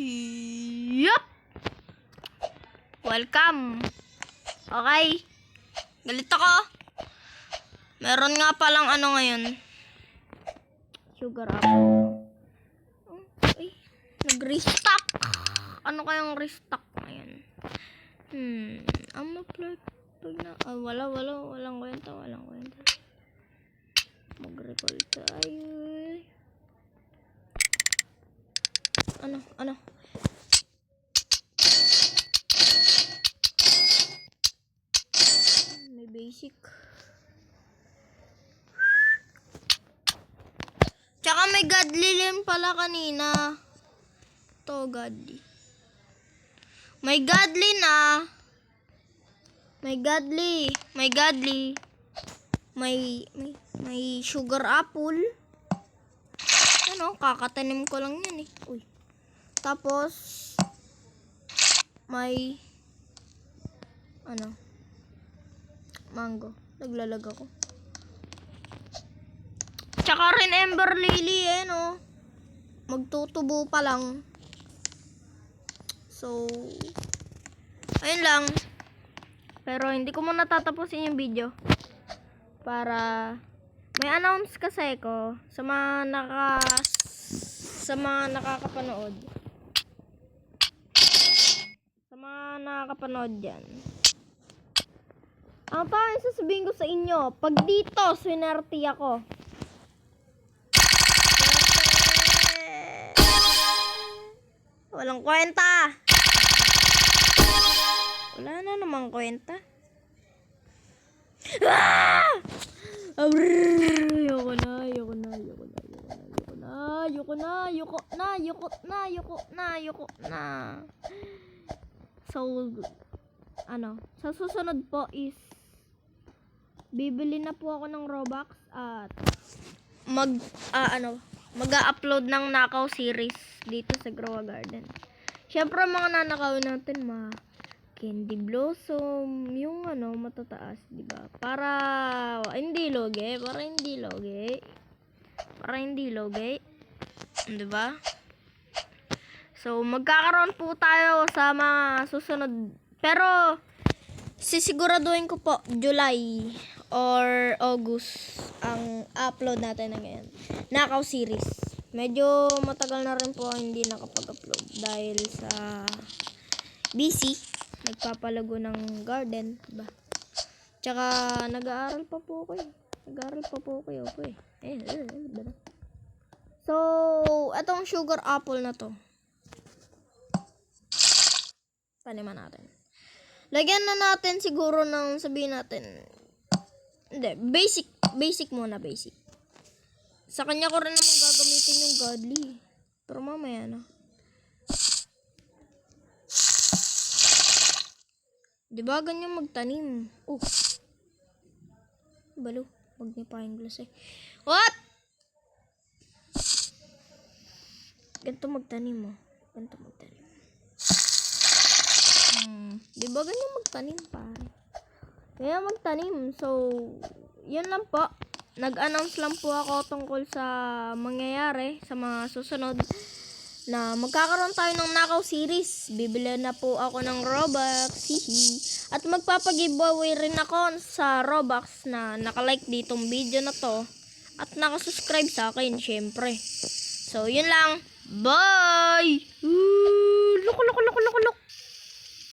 Yup! Welcome! Okay. Galit ako. Meron nga palang ano ngayon. Sugar apple. Ay, nag-restock. Ano kayang restock ngayon? Plug na. Walang kwenta. Mag-recall tayo. Ano? May basic. Tsaka may godly rin pala kanina. To godly. May godly na. May sugar apple. Ano, kakatanim ko lang yan eh. Uy. Tapos may mango. Naglalag ako. Tsaka rin ember lily no. Magtutubo pa lang. So, ayun lang. Pero hindi ko muna tatapusin yung video. Para may announce kasi ko sa mga nakakapanood. Sa mga nakakapanood dyan. Ang tawag sasabihin ko sa inyo, pag dito, swinerte ako. Walang kwenta. Wala na namang kwenta. Ayoko na. So, sa susunod po is bibili na po ako ng Robux at mag-upload ng Nakaw series dito sa Grow a Garden. Syempre mga nanakaw natin Candy Blossom, yung matataas, di ba? Para hindi loge, di ba? So magkakaroon po tayo sa mga susunod, pero sisiguraduhin ko po July or August ang upload natin na ngayon. Nakaw series. Medyo matagal na rin po hindi nakapag-upload dahil sa busy. Nagpapalago ng garden, diba? Tsaka nag-aaral pa po ako eh. So, etong sugar apple na to. Taniman natin. Lagyan na natin siguro ng sabihin natin. Hindi, basic muna. Sa kanya ko rin naman gagamitin yung godly. Pero mamaya na. Diba ganyan magtanim? Balo. Huwag niya pa yung glass eh. What? Ganito magtanim Diba ganyan magtanim pare? Kaya magtanim. So, yun lang po. Nag-announce lang po ako tungkol sa mangyayari sa mga susunod na magkakaroon tayo ng Nakaw series. Bibili na po ako ng Robux. At magpapag-giveaway rin ako sa Robux na nakalike ditong video na to. At nakasubscribe sa akin, syempre. So, yun lang. Bye!